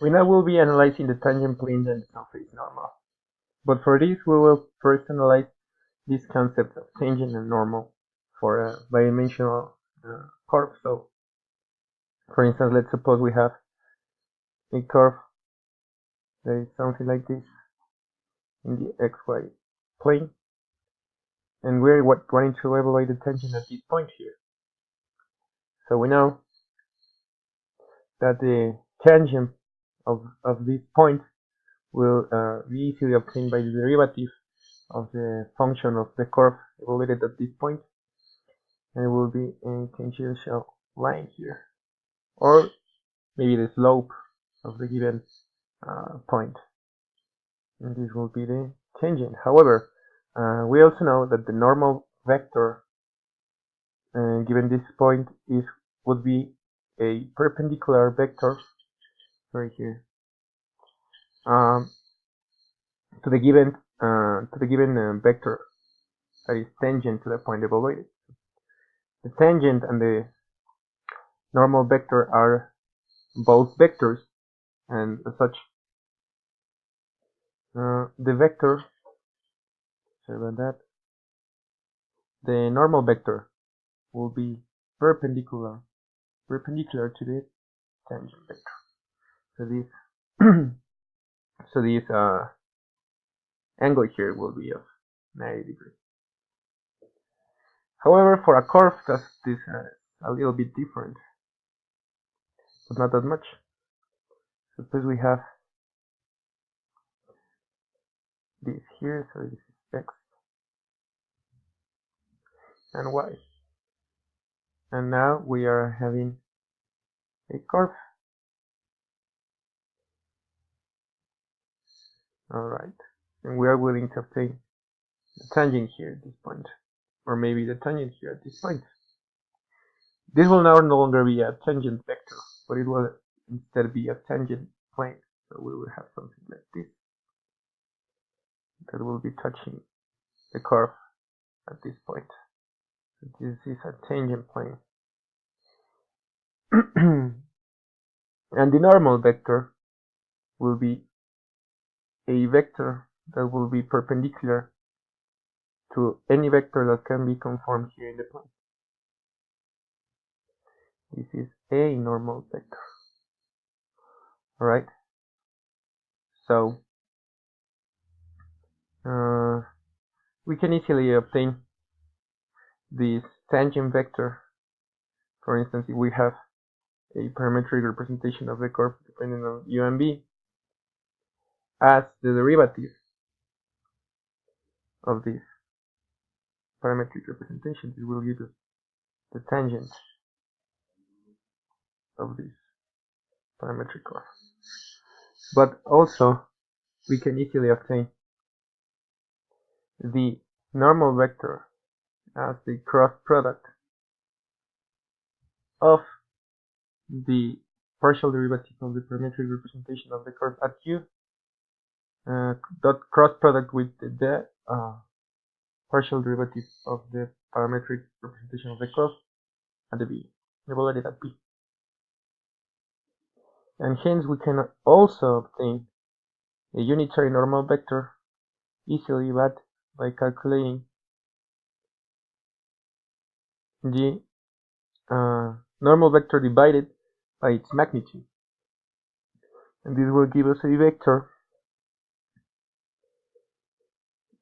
We now will be analyzing the tangent planes and the surface normal. But for this, we will first analyze these concepts of tangent and normal for a bidimensional curve. So, for instance, let's suppose we have a curve that is something like this in the xy plane, and we're wanting to evaluate the tangent at this point here. So we know that the tangent of this point will be easily obtained by the derivative of the function of the curve evaluated at this point, and it will be a tangential line here, or maybe the slope of the given point, and this will be the tangent. However, we also know that the normal vector given this point would be a perpendicular vector right here to the given vector that is tangent to the point evaluated. The tangent and the normal vector are both vectors, and as such, the vector, sorry about that, the normal vector will be perpendicular to the tangent vector. So this angle here will be of 90 degrees. However, for a curve, this is a little bit different, but not that much. Suppose we have this here, so this is x and y. And now we are having a curve. Alright, and we are willing to obtain the tangent here at this point, or maybe the tangent here at this point. This will now no longer be a tangent vector, but it will instead be a tangent plane. So we will have something like this that will be touching the curve at this point. So this is a tangent plane. And the normal vector will be a vector that will be perpendicular to any vector that can be conformed here in the plane. This is a normal vector. Alright, so we can easily obtain this tangent vector. For instance, if we have a parametric representation of the curve depending on u and b as the derivative of this parametric representation, it will give us the tangent of this parametric curve. But also, we can easily obtain the normal vector as the cross product of the partial derivative of the parametric representation of the curve at u dot cross product with the partial derivative of the parametric representation of the curve at the b, evaluated at b. And hence we can also obtain a unitary normal vector easily by calculating the normal vector divided by its magnitude. And this will give us a vector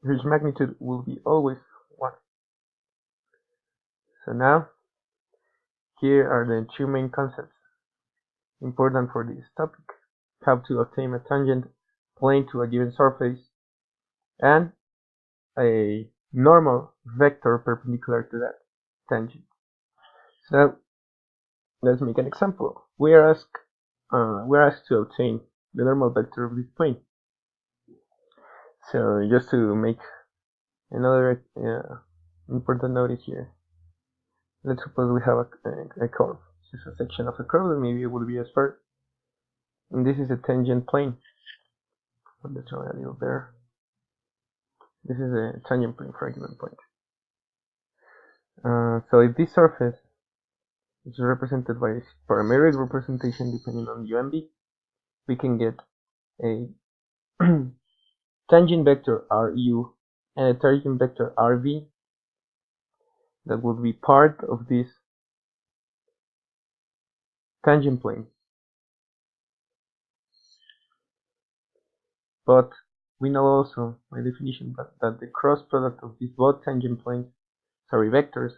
whose magnitude will be always 1. So now, here are the two main concepts important for this topic: how to obtain a tangent plane to a given surface, and a normal vector perpendicular to that tangent. So let's make an example. We are asked to obtain the normal vector of this plane. So just to make another important notice here, let's suppose we have a curve. This is a section of a curve that maybe it would be a sphere, and this is a tangent plane. Let's draw a little there. This is a tangent plane for a given point. So if this surface is represented by a parametric representation depending on u and b, we can get a tangent vector Ru and a tangent vector Rv that would be part of this tangent plane. But we know also by definition that the cross product of these both tangent planes, vectors,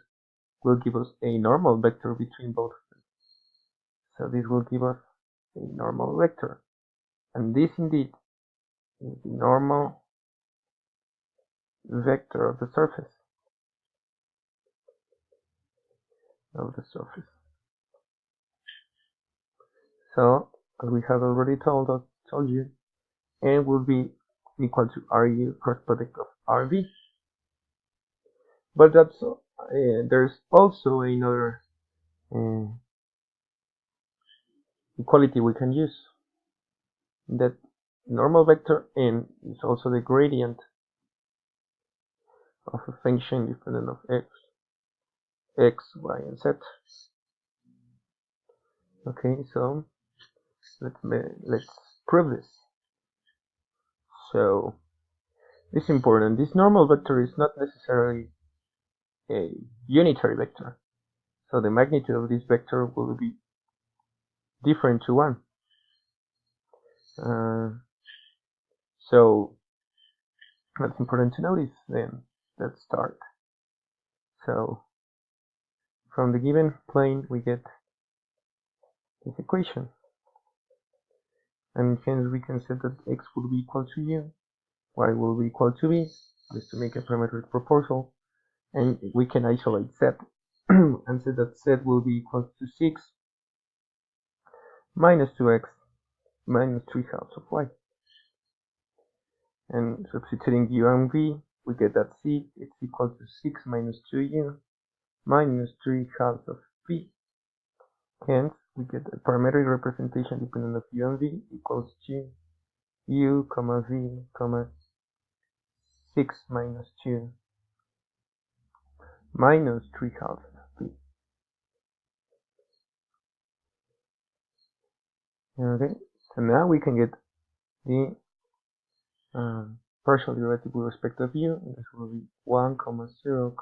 will give us a normal vector between both of them. So this will give us a normal vector. And this indeed is the normal vector of the surface. So, as we have already told you, N will be equal to Ru cross product of Rv. But that's there's also another equality we can use. That normal vector N is also the gradient of a function independent of x, y, and z. Okay, so let's prove this. So this is important. This normal vector is not necessarily a unitary vector. So the magnitude of this vector will be different to 1. So that's important to notice. Then let's start. So from the given plane we get this equation, and hence we can say that x will be equal to u, y will be equal to b, just to make a parametric proposal, and we can isolate z and say that z will be equal to 6 minus 2x minus 3/2 of y. And substituting u and v, we get that c is equal to 6 minus 2u minus 3/2 of v. Hence, we get a parametric representation dependent of u and v equals to u, v, 6 minus 2 minus 3/2 of v. Okay, so now we can get the partial derivative with respect to u, and this will be 1, 0,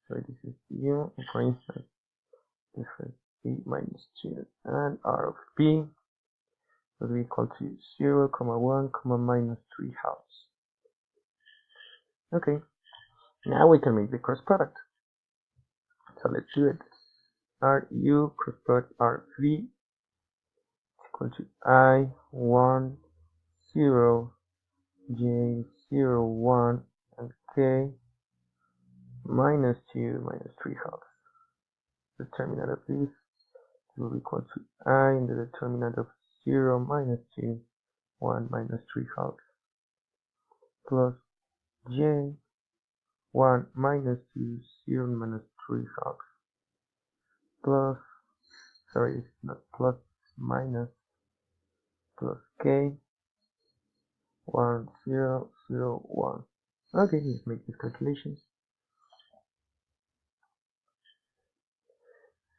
so this is u, and for instance, this is b minus 2, and r of b will be equal to 0, 1, minus 3/2. Okay, now we can make the cross product. So let's do it. Ru cross product Rv is equal to I1, 0, J0, 1, and K minus 2 minus 3/2. The determinant of this will be equal to I in the determinant of 0 minus 2, 1 minus 3/2 plus J 1 minus 2, 0 minus 3/2 plus, sorry, it's not plus, minus, plus K 1, 0, 0, 1. Okay, let's make these calculations.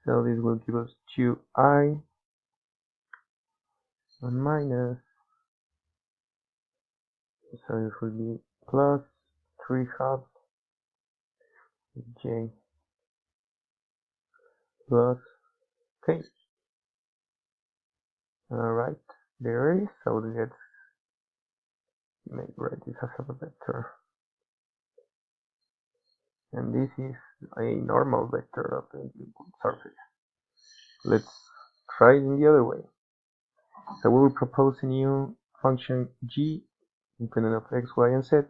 So this will give us 2i and minus, so it will be plus 3/2 j plus k. Alright, there it is. So let's write this as a vector. And this is a normal vector of the surface. Let's try it in the other way. So we will propose a new function g independent of x, y, and z.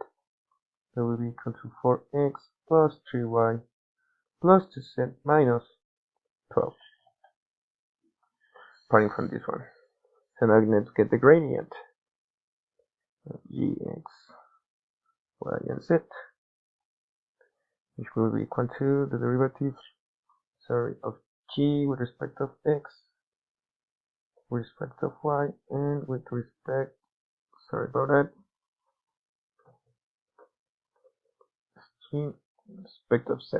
That will be equal to 4x plus 3y plus 2z minus 12. Starting from this one. So now let's get the gradient of gx, y, and z, which will be equal to the derivative, of g with respect of x, with respect of y, and with respect, g with respect of z.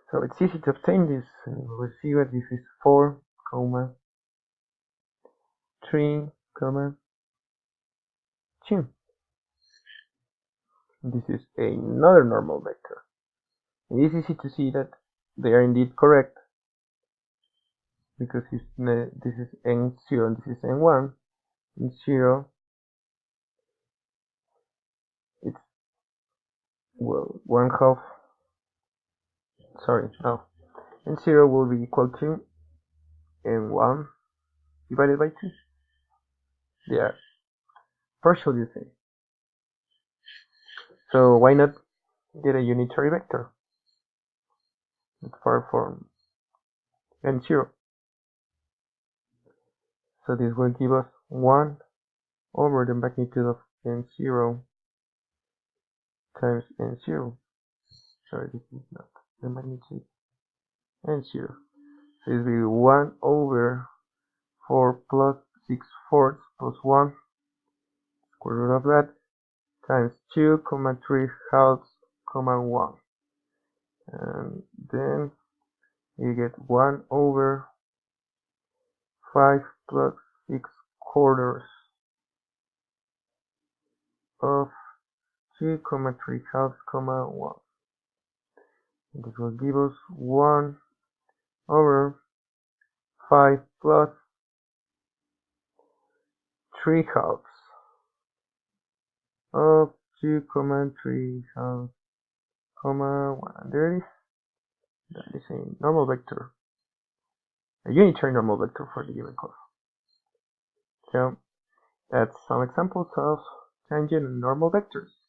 So it's easy to obtain this. We'll see what this is 4, 3, comma 2. This is another normal vector. It is easy to see that they are indeed correct because this is n0 and this is n1. In 0, it's, well, 1/2. Sorry, no. N0 will be equal to n1 divided by 2. They are partially the same. So why not get a unitary vector? It's far from n0. So this will give us 1 over the magnitude of n0 times n0. Sorry, this is not the magnitude. N0. So this will be 1 over 4 plus 6/4 plus 1, square root of that, times 2, 3/2, 1. And then you get 1 over 5 plus 6/4 of 2, 3/2, 1. And this will give us 1 over 5 plus 3/2 of 2, 3/2, 1. And there it is. That is a normal vector, a unitary normal vector for the given curve. So that's some examples of tangent and normal vectors.